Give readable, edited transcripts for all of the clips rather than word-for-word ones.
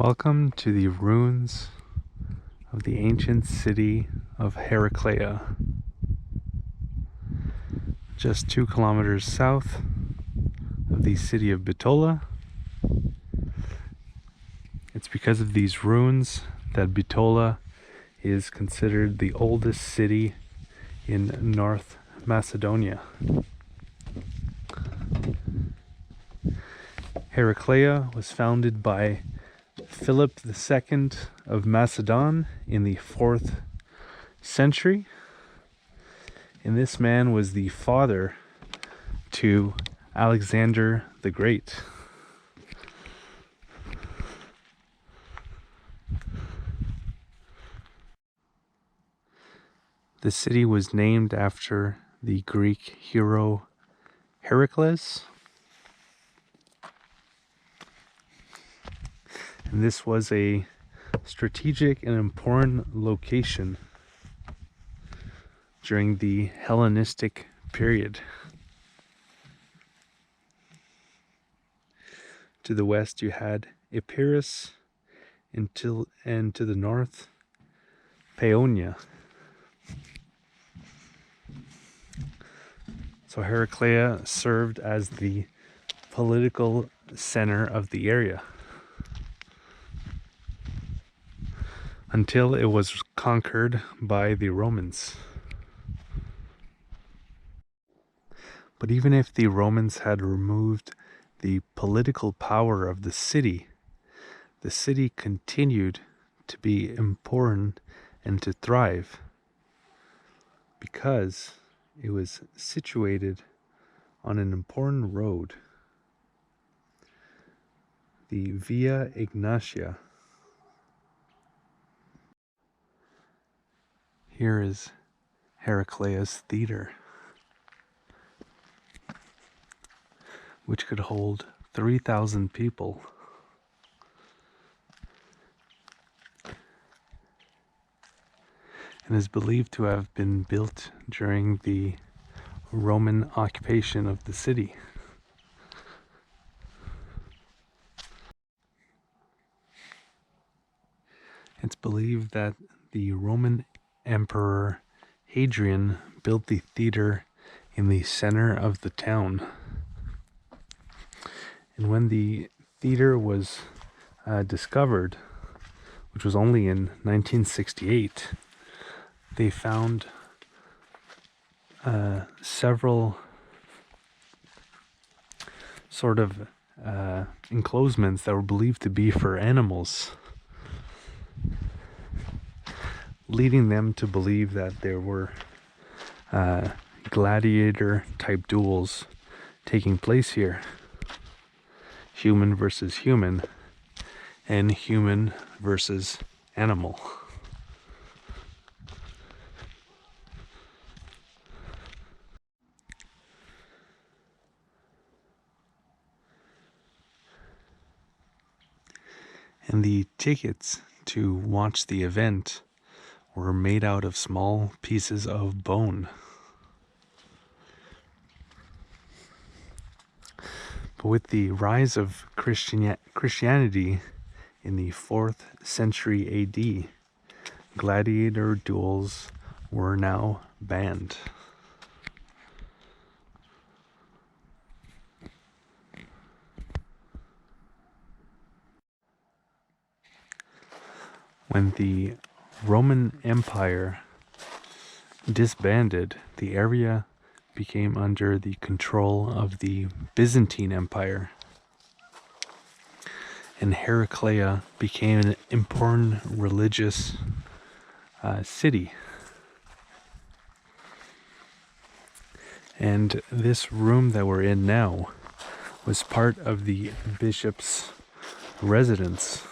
Welcome to the ruins of the ancient city of Heraclea, just 2 kilometers south of the city of Bitola. It's because of these ruins that Bitola is considered the oldest city in North Macedonia. Heraclea was founded by Philip II of Macedon in the 4th century, and this man was the father to Alexander the Great. The city was named after the Greek hero Heracles, and this was a strategic and important location during the Hellenistic period. To the west you had Epirus, and to the north Paeonia. So Heraclea served as the political center of the area until it was conquered by the Romans. But even if the Romans had removed the political power of the city continued to be important and to thrive because it was situated on an important road, the Via Egnatia. Here is Heraclea's Theater, which could hold 3,000 people. And is believed to have been built during the Roman occupation of the city. It's believed that the Roman Emperor Hadrian built the theater in the center of the town. And when the theater was discovered, which was only in 1968, they found several sort of enclosements that were believed to be for animals, leading them to believe that there were gladiator type duels taking place here. Human versus human, and human versus animal. And the tickets to watch the event were made out of small pieces of bone. But with the rise of Christianity in the 4th century AD, gladiator duels were now banned. When the Roman Empire disbanded, the area became under the control of the Byzantine Empire, and Heraclea became an important religious city. And this room that we're in now was part of the bishop's residence,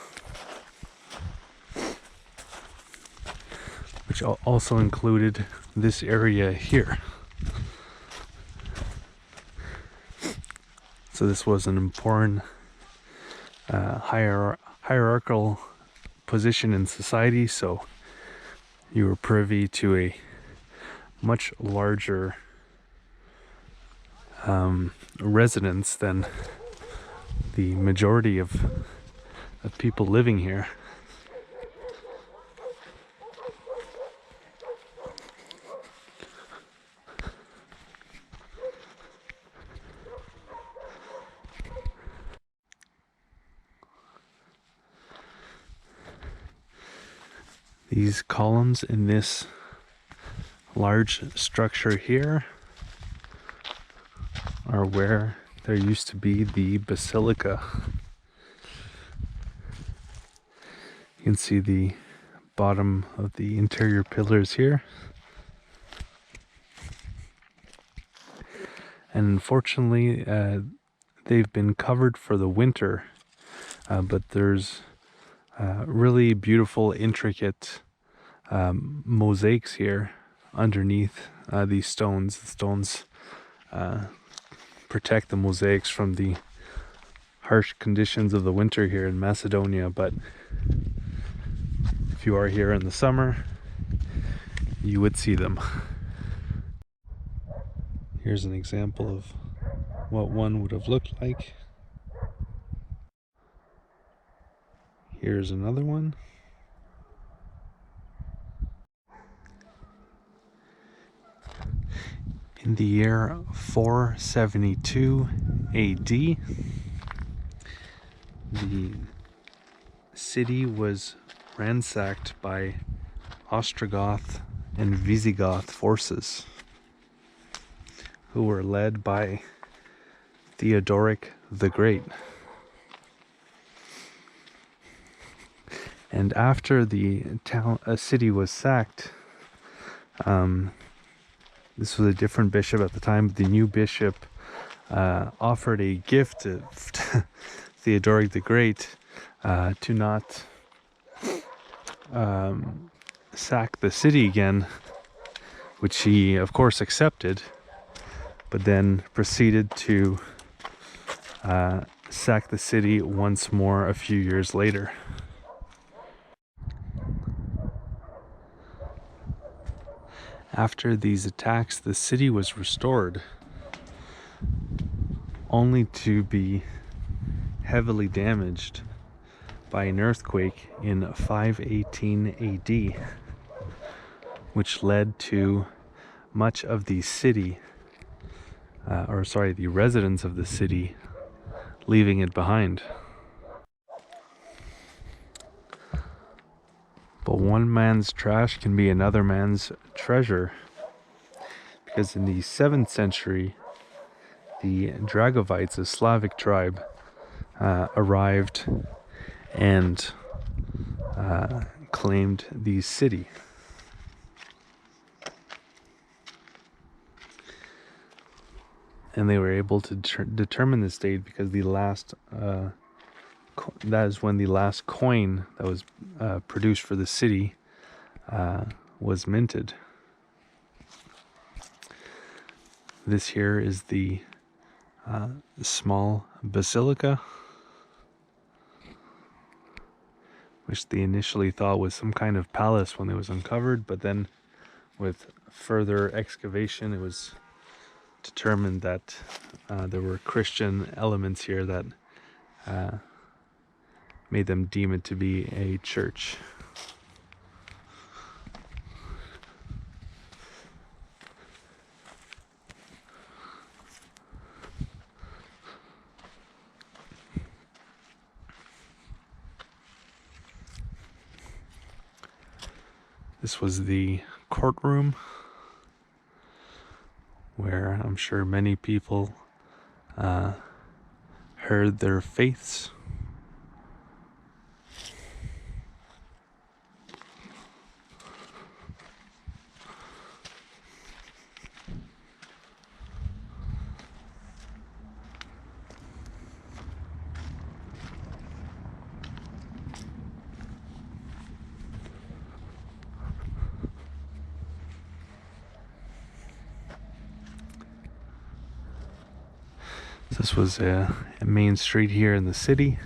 which also included this area here. So this was an important hierarchical position in society, so you were privy to a much larger residence than the majority of of people living here. These columns in this large structure here are where there used to be the basilica. You can see the bottom of the interior pillars here. And unfortunately, they've been covered for the winter, but there's really beautiful, intricate mosaics here underneath these stones. The stones protect the mosaics from the harsh conditions of the winter here in Macedonia, but if you are here in the summer, you would see them. Here's an example of what one would have looked like. Here's another one. In the year 472 AD, the city was ransacked by Ostrogoth and Visigoth forces, who were led by Theodoric the Great. And after the city was sacked, this was a different bishop at the time. The new bishop offered a gift to Theodoric the Great to not sack the city again, which he of course accepted, but then proceeded to sack the city once more a few years later. After these attacks, the city was restored, only to be heavily damaged by an earthquake in 518 AD, which led to much of the city, the residents of the city, leaving it behind. But one man's trash can be another man's treasure, because in the 7th century, the Dragovites, a Slavic tribe, arrived and claimed the city. And they were able to determine this date because the last that is when the last coin that was produced for the city was minted. This here is the small basilica, which they initially thought was some kind of palace when it was uncovered, but then with further excavation it was determined that there were Christian elements here that made them deem it to be a church. This was the courtroom where I'm sure many people heard their faiths. This was a main street here in the city,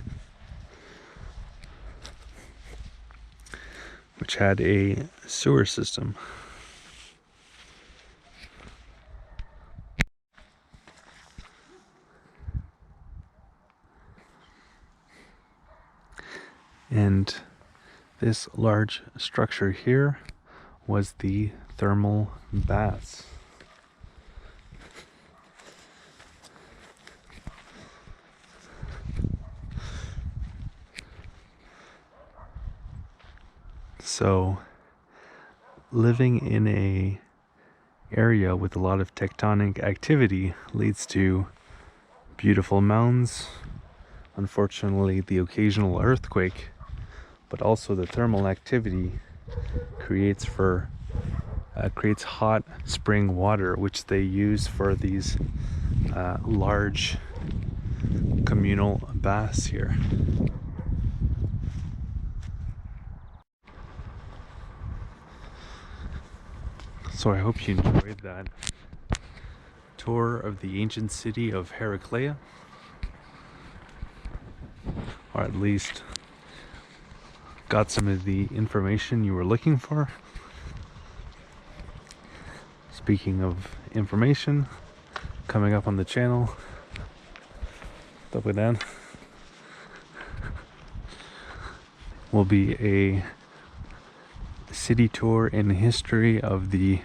which had a sewer system. This large structure here was the thermal baths. So living in a area with a lot of tectonic activity leads to beautiful mounds, unfortunately the occasional earthquake, but also the thermal activity creates hot spring water, which they use for these large communal baths here. So I hope you enjoyed that tour of the ancient city of Heraclea, or at least got some of the information you were looking for. Speaking of information, coming up on the channel, will be a city tour in the history of the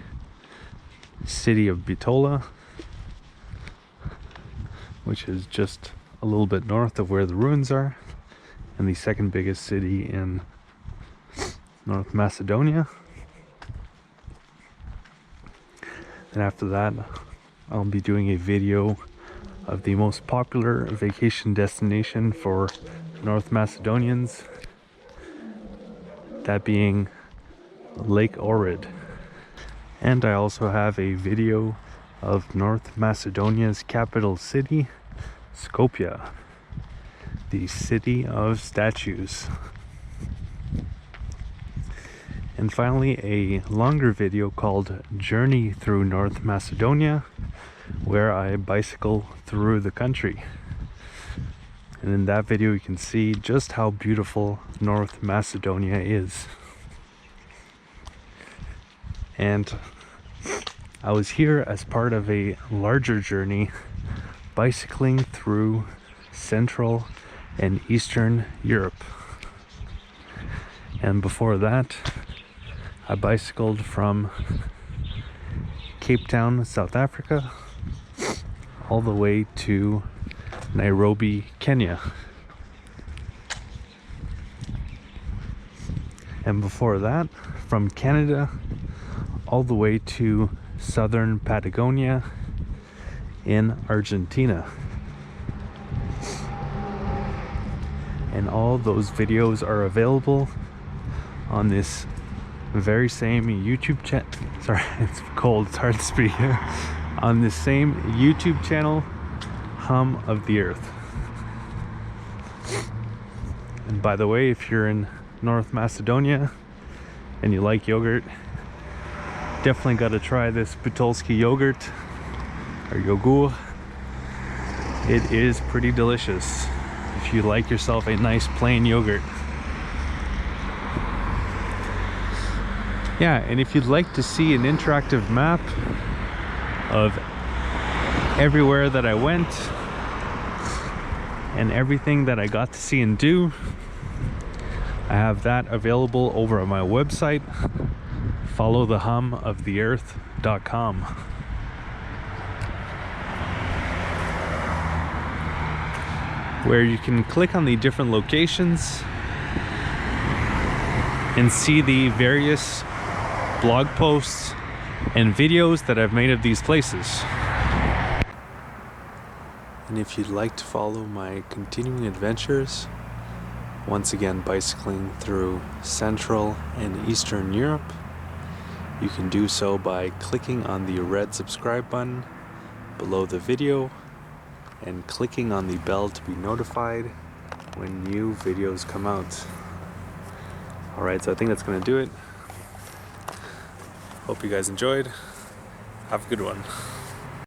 city of Bitola, which is just a little bit north of where the ruins are, and the second biggest city in North Macedonia. And after that, I'll be doing a video of the most popular vacation destination for North Macedonians, that being Lake Ohrid. And I also have a video of North Macedonia's capital city, Skopje, the city of statues. And finally, a longer video called Journey Through North Macedonia, where I bicycle through the country. And in that video you can see just how beautiful North Macedonia is. And I was here as part of a larger journey bicycling through Central and Eastern Europe. And before that, I bicycled from Cape Town, South Africa, all the way to Nairobi, Kenya. And before that, from Canada all the way to southern Patagonia in Argentina. And all those videos are available on this very same YouTube channel. Sorry, it's cold, it's hard to speak here. On this same YouTube channel, Hum of the Earth. And by the way, if you're in North Macedonia and you like yogurt, definitely got to try this Bitolski yogurt, or yogur. It is pretty delicious if you like yourself a nice plain yogurt. Yeah, and if you'd like to see an interactive map of everywhere that I went and everything that I got to see and do, I have that available over on my website, followthehumoftheearth.com. where you can click on the different locations and see the various blog posts and videos that I've made of these places. And if you'd like to follow my continuing adventures, once again bicycling through Central and Eastern Europe, you can do so by clicking on the red subscribe button below the video and clicking on the bell to be notified when new videos come out. Alright, so I think that's going to do it. Hope you guys enjoyed. Have a good one.